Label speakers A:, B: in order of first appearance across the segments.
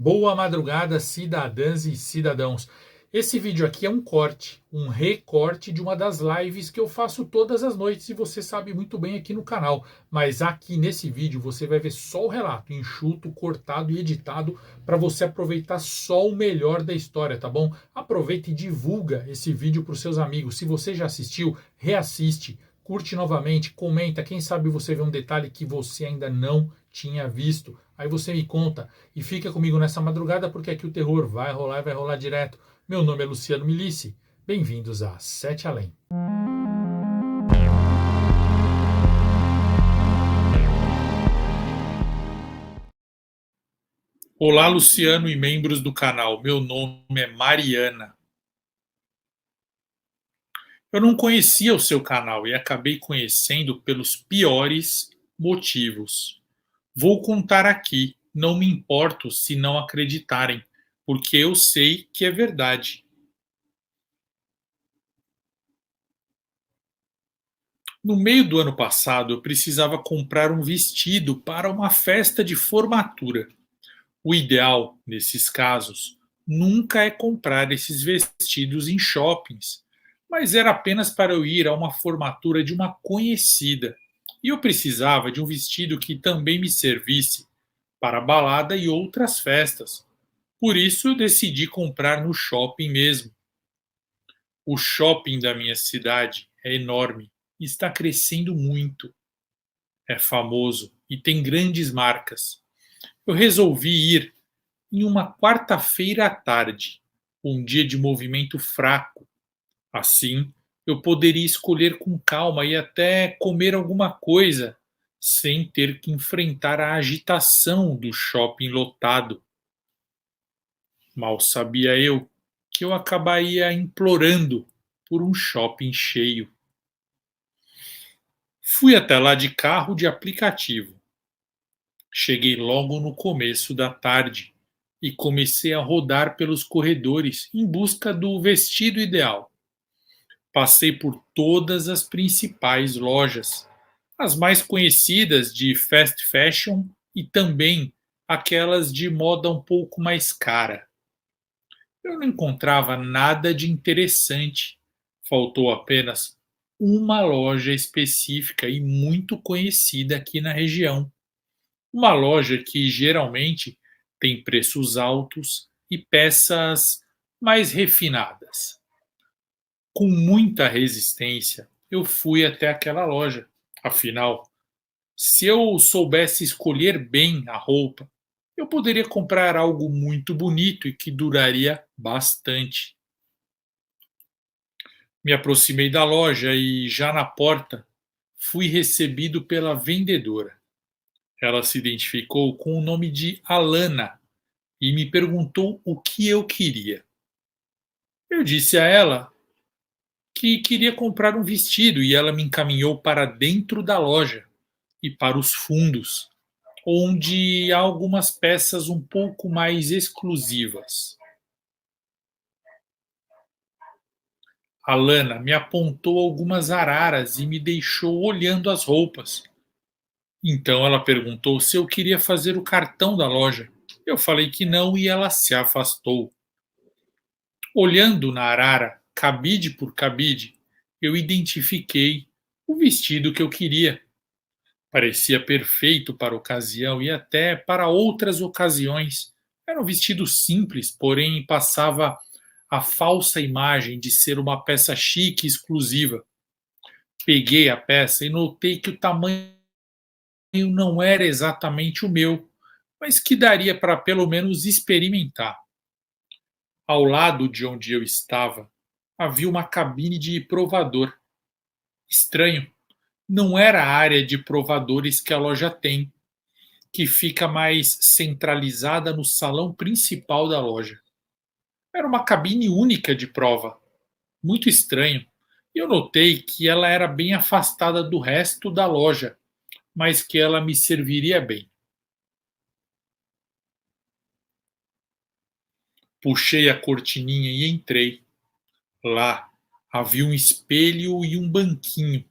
A: Boa madrugada, cidadãs e cidadãos. Esse vídeo aqui é um corte, um recorte de uma das lives que eu faço todas as noites e você sabe muito bem aqui no canal. Mas aqui nesse vídeo você vai ver só o relato, enxuto, cortado e editado para você aproveitar só o melhor da história, tá bom? Aproveita e divulga esse vídeo para os seus amigos. Se você já assistiu, reassiste, curte novamente, comenta. Quem sabe você vê um detalhe que você ainda não tinha visto. Aí você me conta e fica comigo nessa madrugada porque aqui o terror vai rolar e vai rolar direto. Meu nome é Luciano Milici. Bem-vindos a Sete Além. Olá, Luciano e membros do canal. Meu nome é Mariana. Eu não conhecia o seu canal e acabei conhecendo pelos piores motivos. Vou contar aqui, não me importo se não acreditarem, porque eu sei que é verdade. No meio do ano passado, eu precisava comprar um vestido para uma festa de formatura. O ideal, nesses casos, nunca é comprar esses vestidos em shoppings, mas era apenas para eu ir a uma formatura de uma conhecida. E eu precisava de um vestido que também me servisse para a balada e outras festas. Por isso, eu decidi comprar no shopping mesmo. O shopping da minha cidade é enorme e está crescendo muito. É famoso e tem grandes marcas. Eu resolvi ir em uma quarta-feira à tarde, um dia de movimento fraco. Assim, eu poderia escolher com calma e até comer alguma coisa, sem ter que enfrentar a agitação do shopping lotado. Mal sabia eu que eu acabaria implorando por um shopping cheio. Fui até lá de carro de aplicativo. Cheguei logo no começo da tarde e comecei a rodar pelos corredores em busca do vestido ideal. Passei por todas as principais lojas, as mais conhecidas de fast fashion e também aquelas de moda um pouco mais cara. Eu não encontrava nada de interessante. Faltou apenas uma loja específica e muito conhecida aqui na região. Uma loja que geralmente tem preços altos e peças mais refinadas. Com muita resistência, eu fui até aquela loja. Afinal, se eu soubesse escolher bem a roupa, eu poderia comprar algo muito bonito e que duraria bastante. Me aproximei da loja e, já na porta, fui recebido pela vendedora. Ela se identificou com o nome de Alana e me perguntou o que eu queria. Eu disse a ela que queria comprar um vestido e ela me encaminhou para dentro da loja e para os fundos, onde há algumas peças um pouco mais exclusivas. A Lana me apontou algumas araras e me deixou olhando as roupas. Então ela perguntou se eu queria fazer o cartão da loja. Eu falei que não e ela se afastou. Olhando na arara, cabide por cabide, eu identifiquei o vestido que eu queria. Parecia perfeito para a ocasião e até para outras ocasiões. Era um vestido simples, porém passava a falsa imagem de ser uma peça chique e exclusiva. Peguei a peça e notei que o tamanho não era exatamente o meu, mas que daria para pelo menos experimentar. Ao lado de onde eu estava, havia uma cabine de provador. Estranho, não era a área de provadores que a loja tem, que fica mais centralizada no salão principal da loja. Era uma cabine única de prova. Muito estranho. E eu notei que ela era bem afastada do resto da loja, mas que ela me serviria bem. Puxei a cortininha e entrei. Lá havia um espelho e um banquinho.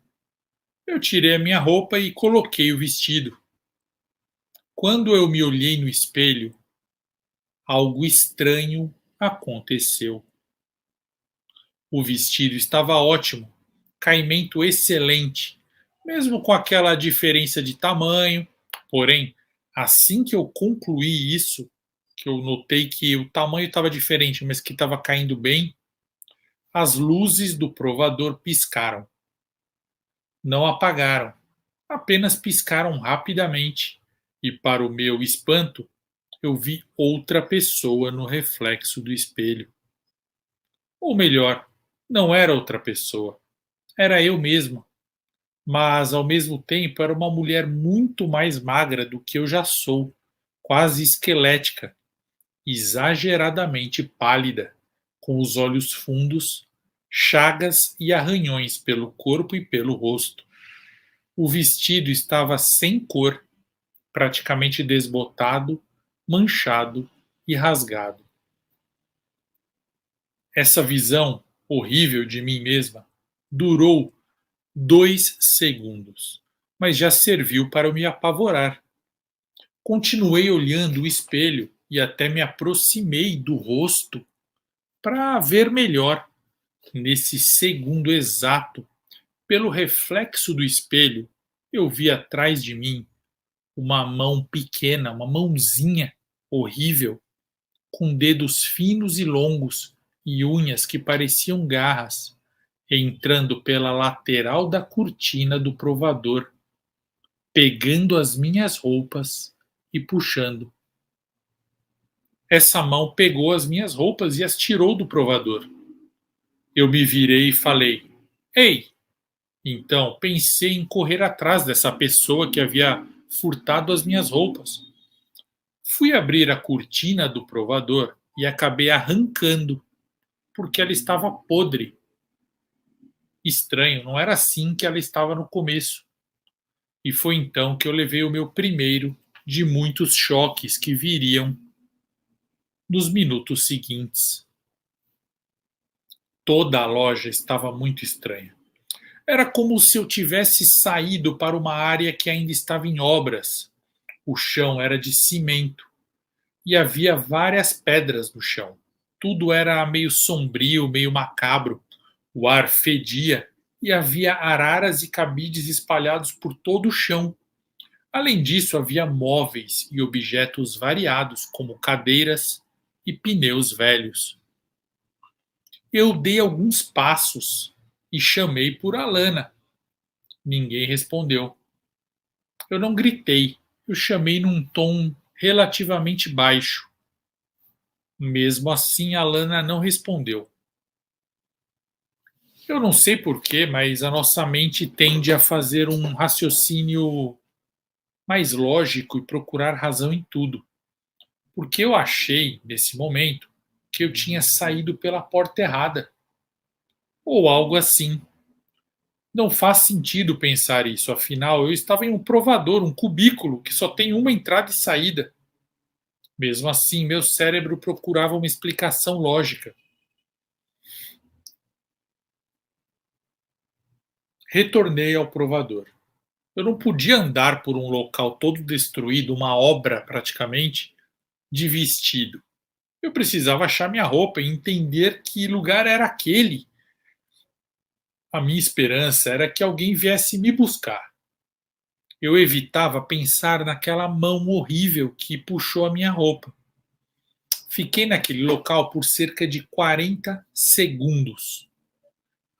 A: Eu tirei a minha roupa e coloquei o vestido. Quando eu me olhei no espelho, algo estranho aconteceu. O vestido estava ótimo, caimento excelente, mesmo com aquela diferença de tamanho. Porém, assim que eu concluí isso, que eu notei que o tamanho estava diferente, mas que estava caindo bem, as luzes do provador piscaram. Não apagaram, apenas piscaram rapidamente. E, para o meu espanto, eu vi outra pessoa no reflexo do espelho. Ou melhor, não era outra pessoa, era eu mesmo. Mas, ao mesmo tempo, era uma mulher muito mais magra do que eu já sou, quase esquelética, exageradamente pálida, com os olhos fundos, chagas e arranhões pelo corpo e pelo rosto. O vestido estava sem cor, praticamente desbotado, manchado e rasgado. Essa visão horrível de mim mesma durou 2 segundos, mas já serviu para me apavorar. Continuei olhando o espelho e até me aproximei do rosto para ver melhor. Nesse segundo exato, pelo reflexo do espelho, eu vi atrás de mim uma mão pequena, uma mãozinha horrível, com dedos finos e longos e unhas que pareciam garras, entrando pela lateral da cortina do provador, pegando as minhas roupas e puxando. Essa mão pegou as minhas roupas e as tirou do provador. Eu me virei e falei: Ei! Então pensei em correr atrás dessa pessoa que havia furtado as minhas roupas. Fui abrir a cortina do provador e acabei arrancando, porque ela estava podre. Estranho, não era assim que ela estava no começo. E foi então que eu levei o meu primeiro de muitos choques que viriam nos minutos seguintes. Toda a loja estava muito estranha. Era como se eu tivesse saído para uma área que ainda estava em obras. O chão era de cimento e havia várias pedras no chão. Tudo era meio sombrio, meio macabro. O ar fedia e havia araras e cabides espalhados por todo o chão. Além disso, havia móveis e objetos variados, como cadeiras e pneus velhos. Eu dei alguns passos e chamei por Alana. Ninguém respondeu. Eu não gritei, eu chamei num tom relativamente baixo. Mesmo assim, Alana não respondeu. Eu não sei porquê, mas a nossa mente tende a fazer um raciocínio mais lógico e procurar razão em tudo. Porque eu achei, nesse momento, que eu tinha saído pela porta errada. Ou algo assim. Não faz sentido pensar isso, afinal eu estava em um provador, um cubículo que só tem uma entrada e saída. Mesmo assim, meu cérebro procurava uma explicação lógica. Retornei ao provador. Eu não podia andar por um local todo destruído, uma obra praticamente, de vestido. Eu precisava achar minha roupa e entender que lugar era aquele. A minha esperança era que alguém viesse me buscar. Eu evitava pensar naquela mão horrível que puxou a minha roupa. Fiquei naquele local por cerca de 40 segundos,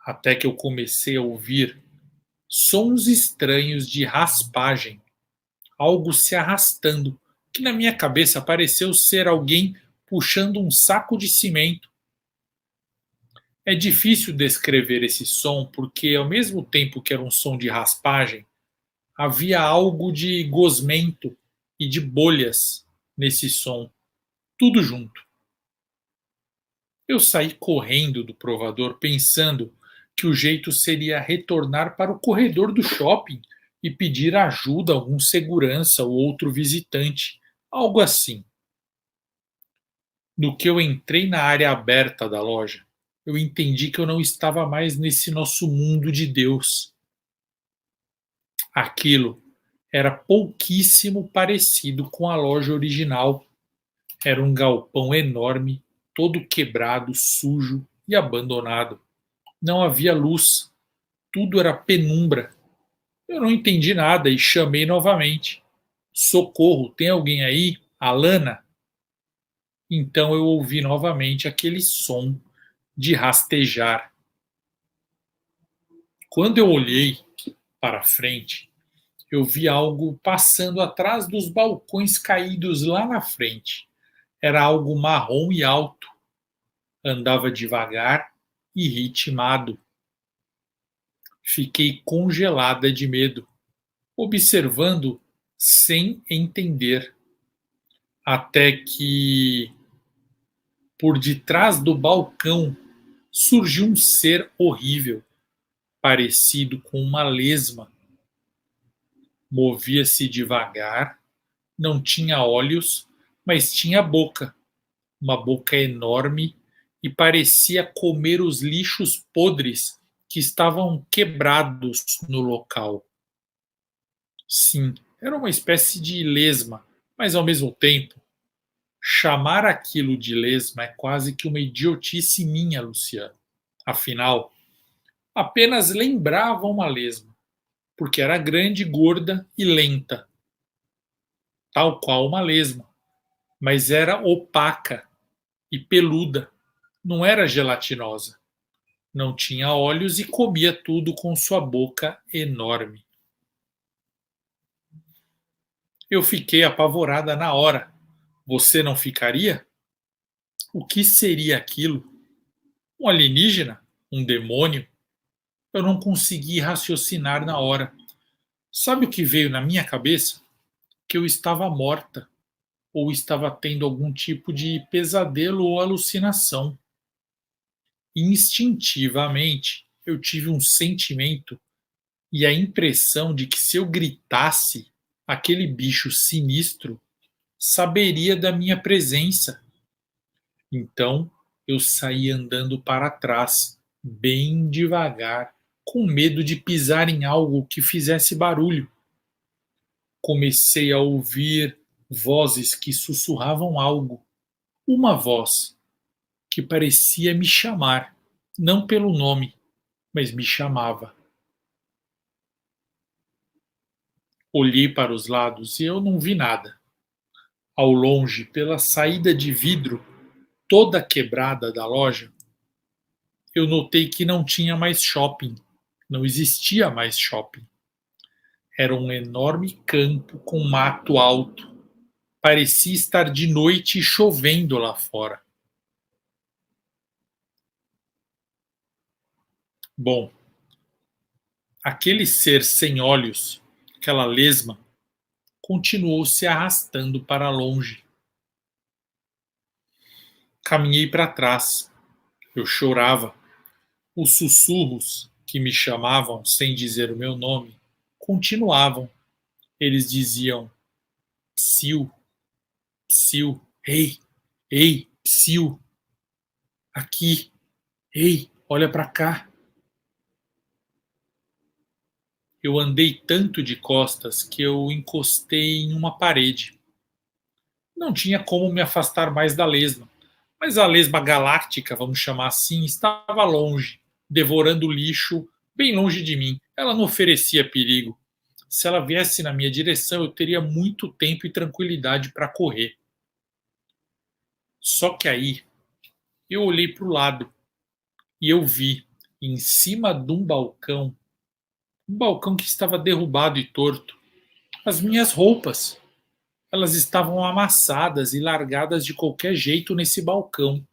A: até que eu comecei a ouvir sons estranhos de raspagem, algo se arrastando, que na minha cabeça pareceu ser alguém puxando um saco de cimento. É difícil descrever esse som porque, ao mesmo tempo que era um som de raspagem, havia algo de gosmento e de bolhas nesse som, tudo junto. Eu saí correndo do provador pensando que o jeito seria retornar para o corredor do shopping e pedir ajuda a algum segurança ou outro visitante, algo assim. No que eu entrei na área aberta da loja, eu entendi que eu não estava mais nesse nosso mundo de Deus. Aquilo era pouquíssimo parecido com a loja original. Era um galpão enorme, todo quebrado, sujo e abandonado. Não havia luz, tudo era penumbra. Eu não entendi nada e chamei novamente. Socorro, tem alguém aí? Alana? Então eu ouvi novamente aquele som de rastejar. Quando eu olhei para frente, eu vi algo passando atrás dos balcões caídos lá na frente. Era algo marrom e alto. Andava devagar e ritmado. Fiquei congelada de medo, observando sem entender, até que, por detrás do balcão, surgiu um ser horrível, parecido com uma lesma. Movia-se devagar, não tinha olhos, mas tinha boca, uma boca enorme e parecia comer os lixos podres que estavam quebrados no local. Sim, era uma espécie de lesma, mas ao mesmo tempo, chamar aquilo de lesma é quase que uma idiotice minha, Luciano. Afinal, apenas lembrava uma lesma, porque era grande, gorda e lenta, tal qual uma lesma, mas era opaca e peluda, não era gelatinosa. Não tinha olhos e comia tudo com sua boca enorme. Eu fiquei apavorada na hora. Você não ficaria? O que seria aquilo? Um alienígena? Um demônio? Eu não consegui raciocinar na hora. Sabe o que veio na minha cabeça? Que eu estava morta, ou estava tendo algum tipo de pesadelo ou alucinação. Instintivamente, eu tive um sentimento e a impressão de que se eu gritasse, aquele bicho sinistro saberia da minha presença. Então eu saí andando para trás, bem devagar, com medo de pisar em algo que fizesse barulho. Comecei a ouvir vozes que sussurravam algo. Uma voz que parecia me chamar, não pelo nome, mas me chamava. Olhei para os lados e eu não vi nada. Ao longe, pela saída de vidro toda quebrada da loja, eu notei que não tinha mais shopping. Não existia mais shopping. Era um enorme campo com mato alto. Parecia estar de noite e chovendo lá fora. Bom, aquele ser sem olhos, aquela lesma, continuou se arrastando para longe. Caminhei para trás. Eu chorava. Os sussurros que me chamavam sem dizer o meu nome continuavam. Eles diziam: Psiu, Psiu, ei, ei, Psiu, aqui, ei, olha para cá. Eu andei tanto de costas que eu encostei em uma parede. Não tinha como me afastar mais da lesma, mas a lesma galáctica, vamos chamar assim, estava longe, devorando o lixo bem longe de mim. Ela não oferecia perigo. Se ela viesse na minha direção, eu teria muito tempo e tranquilidade para correr. Só que aí eu olhei para o lado e eu vi, em cima de um balcão que estava derrubado e torto, as minhas roupas. Elas estavam amassadas e largadas de qualquer jeito nesse balcão.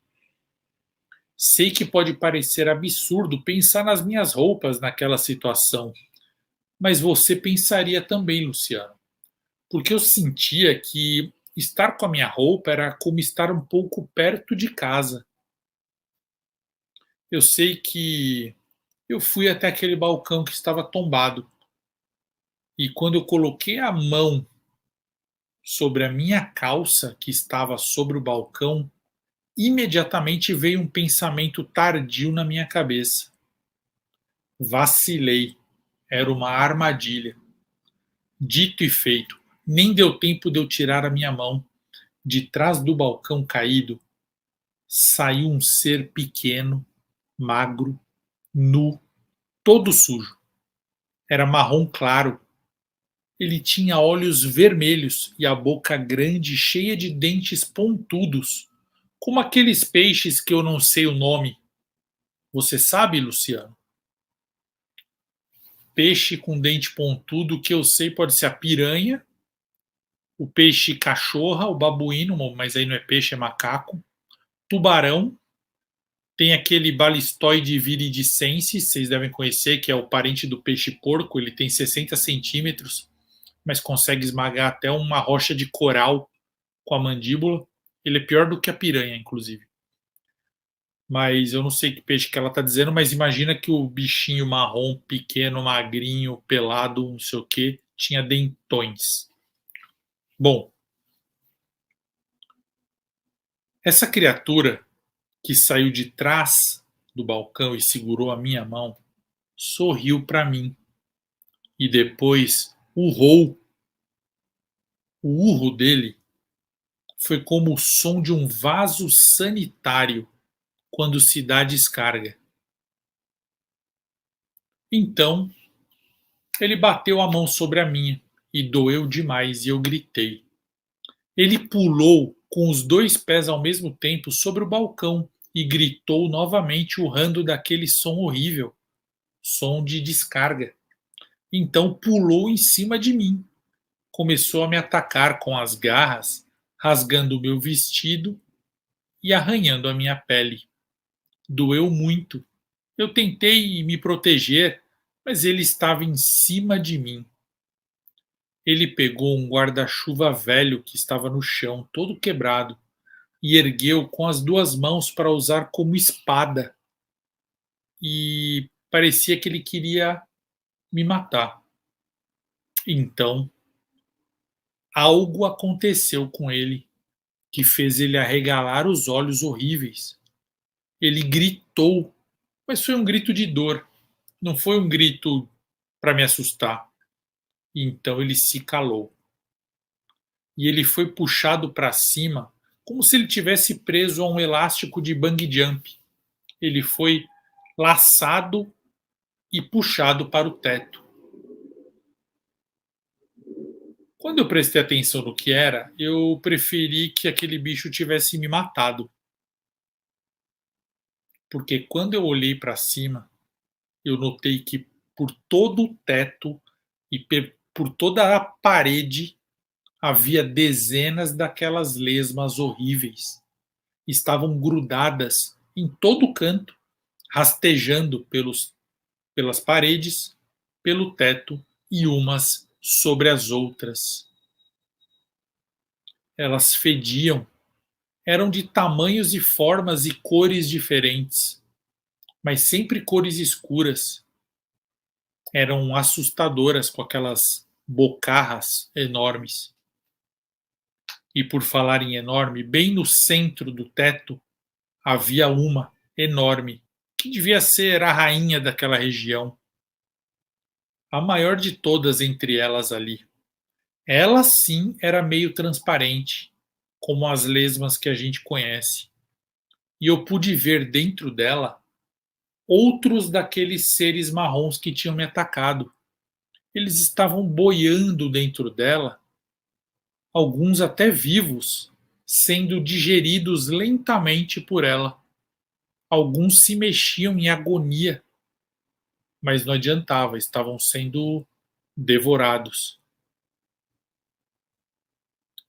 A: Sei que pode parecer absurdo pensar nas minhas roupas naquela situação, mas você pensaria também, Luciano, porque eu sentia que estar com a minha roupa era como estar um pouco perto de casa. Eu sei que eu fui até aquele balcão que estava tombado e quando eu coloquei a mão sobre a minha calça que estava sobre o balcão, imediatamente veio um pensamento tardio na minha cabeça. Vacilei. Era uma armadilha. Dito e feito. Nem deu tempo de eu tirar a minha mão. De trás do balcão caído saiu um ser pequeno, magro, nu, todo sujo. Era marrom claro. Ele tinha olhos vermelhos e a boca grande, cheia de dentes pontudos, como aqueles peixes que eu não sei o nome. Você sabe, Luciano? Peixe com dente pontudo que eu sei pode ser a piranha, o peixe cachorra, o babuíno, mas aí não é peixe, é macaco, tubarão, tem aquele balistoide viridicensis, vocês devem conhecer, que é o parente do peixe porco, ele tem 60 centímetros, mas consegue esmagar até uma rocha de coral com a mandíbula. Ele é pior do que a piranha, inclusive. Mas eu não sei que peixe que ela está dizendo, mas imagina que o bichinho marrom, pequeno, magrinho, pelado, não sei o que, tinha dentões. Bom, essa criatura que saiu de trás do balcão e segurou a minha mão sorriu para mim e depois urrou. O urro dele foi como o som de um vaso sanitário quando se dá descarga. Então, ele bateu a mão sobre a minha e doeu demais e eu gritei. Ele pulou com os dois pés ao mesmo tempo sobre o balcão e gritou novamente, urrando daquele som horrível, som de descarga. Então pulou em cima de mim, começou a me atacar com as garras, rasgando o meu vestido e arranhando a minha pele. Doeu muito. Eu tentei me proteger, mas ele estava em cima de mim. Ele pegou um guarda-chuva velho que estava no chão, todo quebrado, e ergueu com as duas mãos para usar como espada. E parecia que ele queria me matar. Então, algo aconteceu com ele que fez ele arregalar os olhos horríveis. Ele gritou, mas foi um grito de dor, não foi um grito para me assustar. Então ele se calou. E ele foi puxado para cima, como se ele tivesse preso a um elástico de bungee jump. Ele foi laçado e puxado para o teto. Quando eu prestei atenção no que era, eu preferi que aquele bicho tivesse me matado. Porque quando eu olhei para cima, eu notei que por todo o teto e por toda a parede havia dezenas daquelas lesmas horríveis. Estavam grudadas em todo canto, rastejando pelas paredes, pelo teto e umas sobre as outras. Elas fediam, eram de tamanhos e formas e cores diferentes, mas sempre cores escuras. Eram assustadoras com aquelas bocarras enormes. E por falar em enorme, bem no centro do teto havia uma enorme, que devia ser a rainha daquela região, a maior de todas entre elas ali. Ela sim era meio transparente, como as lesmas que a gente conhece. E eu pude ver dentro dela outros daqueles seres marrons que tinham me atacado. Eles estavam boiando dentro dela, alguns até vivos, sendo digeridos lentamente por ela. Alguns se mexiam em agonia, mas não adiantava, estavam sendo devorados.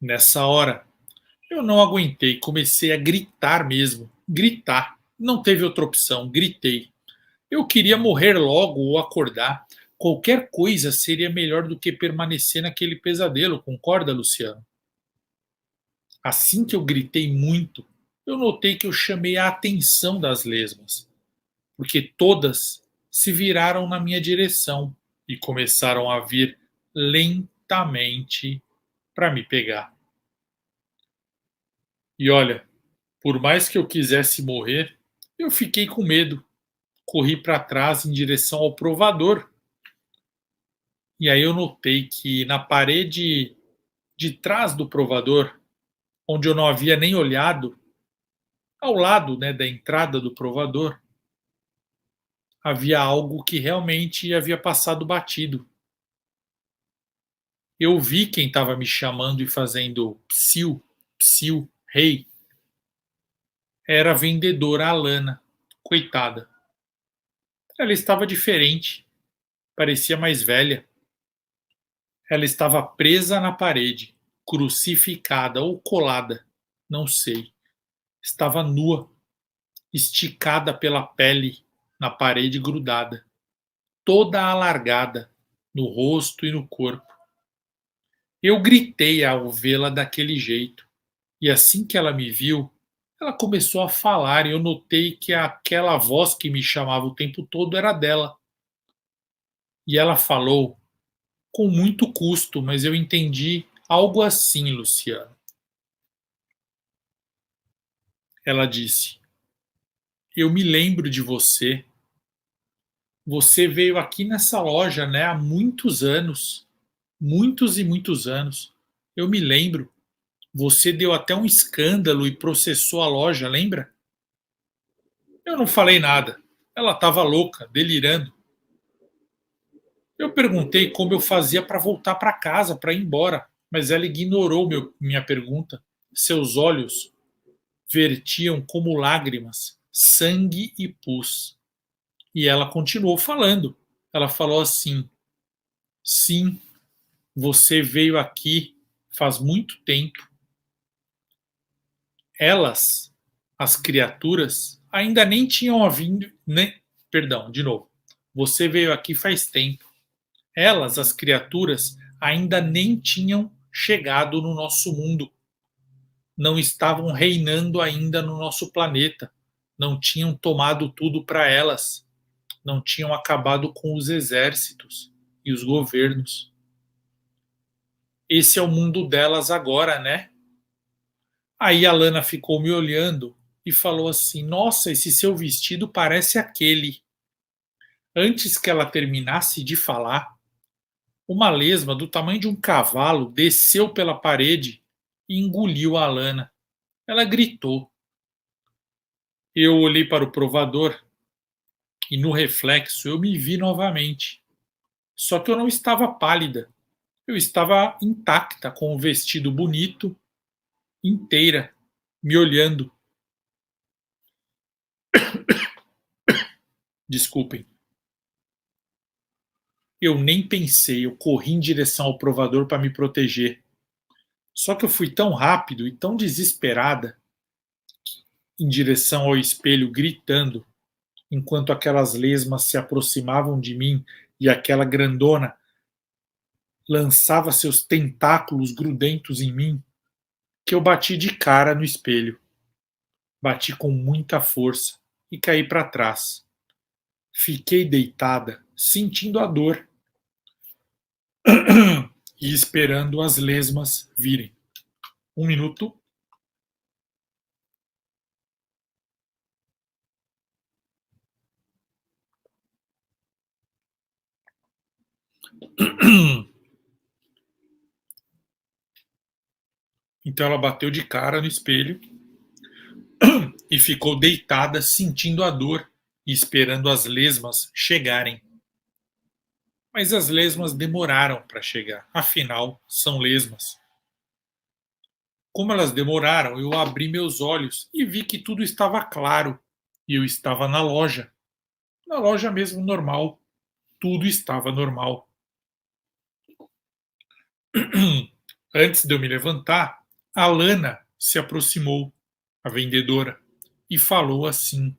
A: Nessa hora, eu não aguentei, comecei a gritar mesmo. Gritar. Não teve outra opção, gritei. Eu queria morrer logo ou acordar. Qualquer coisa seria melhor do que permanecer naquele pesadelo, concorda, Luciano? Assim que eu gritei muito, eu notei que eu chamei a atenção das lesmas, porque todas se viraram na minha direção e começaram a vir lentamente para me pegar. E olha, por mais que eu quisesse morrer, eu fiquei com medo. Corri para trás em direção ao provador. E aí eu notei que na parede de trás do provador, onde eu não havia nem olhado, ao lado, né, da entrada do provador, havia algo que realmente havia passado batido. Eu vi quem estava me chamando e fazendo psiu, psiu, rei. Era a vendedora Alana. Coitada. Ela estava diferente, parecia mais velha. Ela estava presa na parede, crucificada ou colada, não sei. Estava nua, esticada pela pele, na parede grudada, toda alargada, no rosto e no corpo. Eu gritei ao vê-la daquele jeito, e assim que ela me viu, ela começou a falar e eu notei que aquela voz que me chamava o tempo todo era dela. E ela falou com muito custo, mas eu entendi algo assim, Luciano. Ela disse: Eu me lembro de você. Você veio aqui nessa loja, né, há muitos anos. Muitos e muitos anos. Eu me lembro. Você deu até um escândalo e processou a loja, lembra? Eu não falei nada. Ela estava louca, delirando. Eu perguntei como eu fazia para voltar para casa, para ir embora, mas ela ignorou minha pergunta. Seus olhos vertiam como lágrimas, sangue e pus. E ela continuou falando. Ela falou assim: Sim, você veio aqui faz muito tempo. Elas, as criaturas, ainda nem tinham vindo. Perdão, de novo. Você veio aqui faz tempo. Elas, as criaturas, ainda nem tinham chegado no nosso mundo. Não estavam reinando ainda no nosso planeta. Não tinham tomado tudo para elas. Não tinham acabado com os exércitos e os governos. Esse é o mundo delas agora, né? Aí a Lana ficou me olhando e falou assim: Nossa, esse seu vestido parece aquele. Antes que ela terminasse de falar, uma lesma do tamanho de um cavalo desceu pela parede e engoliu a Lana. Ela gritou. Eu olhei para o provador e no reflexo eu me vi novamente. Só que eu não estava pálida. Eu estava intacta, com o vestido bonito, inteira, me olhando. Desculpem. Eu nem pensei, eu corri em direção ao provador para me proteger. Só que eu fui tão rápido e tão desesperada em direção ao espelho, gritando, enquanto aquelas lesmas se aproximavam de mim e aquela grandona lançava seus tentáculos grudentos em mim, que eu bati de cara no espelho. Bati com muita força e caí para trás. Fiquei deitada, sentindo a dor e esperando as lesmas virem. 1 minuto. Então ela bateu de cara no espelho e ficou deitada, sentindo a dor e esperando as lesmas chegarem. Mas as lesmas demoraram para chegar, afinal, são lesmas. Como elas demoraram, eu abri meus olhos e vi que tudo estava claro e eu estava na loja mesmo normal. Tudo estava normal. Antes de eu me levantar, a Lana se aproximou, a vendedora, e falou assim: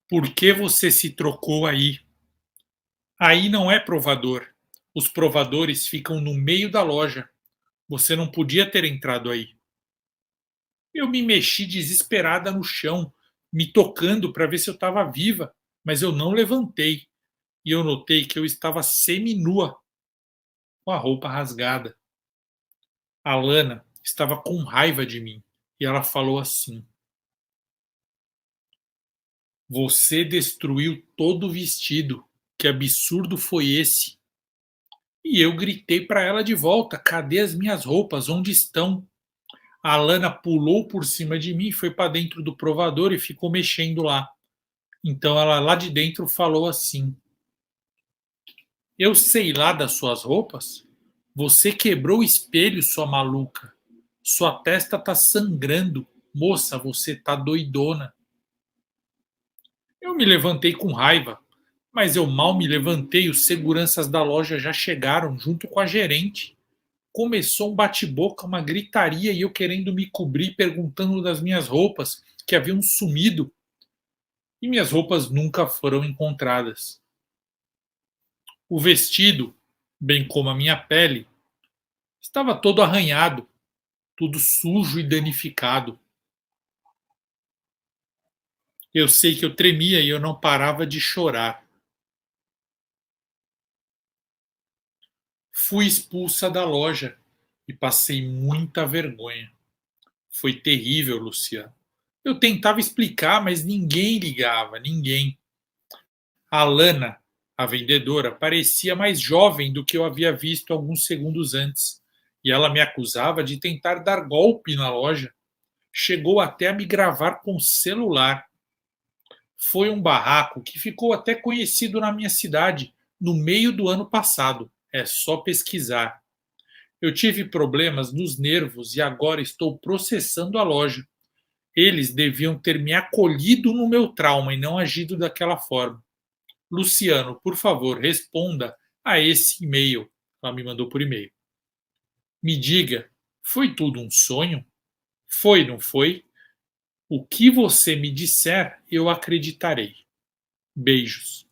A: Por que você se trocou aí? Aí não é provador. Os provadores ficam no meio da loja. Você não podia ter entrado aí. Eu me mexi desesperada no chão, me tocando para ver se eu estava viva, mas eu não levantei. E eu notei que eu estava seminua, com a roupa rasgada. A Lana estava com raiva de mim e ela falou assim: Você destruiu todo o vestido. Que absurdo foi esse? E eu gritei para ela de volta: cadê as minhas roupas? Onde estão? A Alana pulou por cima de mim, foi para dentro do provador e ficou mexendo lá. Então ela lá de dentro falou assim: eu sei lá das suas roupas? Você quebrou o espelho, sua maluca. Sua testa tá sangrando. Moça, você tá doidona. Eu me levantei com raiva, mas eu mal me levantei, os seguranças da loja já chegaram junto com a gerente. Começou um bate-boca, uma gritaria e eu querendo me cobrir, perguntando das minhas roupas que haviam sumido. E minhas roupas nunca foram encontradas. O vestido, bem como a minha pele, estava todo arranhado, tudo sujo e danificado. Eu sei que eu tremia e eu não parava de chorar. Fui expulsa da loja e passei muita vergonha. Foi terrível, Luciano. Eu tentava explicar, mas ninguém ligava, ninguém. A Lana, a vendedora, parecia mais jovem do que eu havia visto alguns segundos antes, e ela me acusava de tentar dar golpe na loja. Chegou até a me gravar com o celular. Foi um barraco que ficou até conhecido na minha cidade no meio do ano passado. É só pesquisar. Eu tive problemas nos nervos e agora estou processando a loja. Eles deviam ter me acolhido no meu trauma e não agido daquela forma. Luciano, por favor, responda a esse e-mail. Ela me mandou por e-mail. Me diga, foi tudo um sonho? Foi, não foi? O que você me disser, eu acreditarei. Beijos.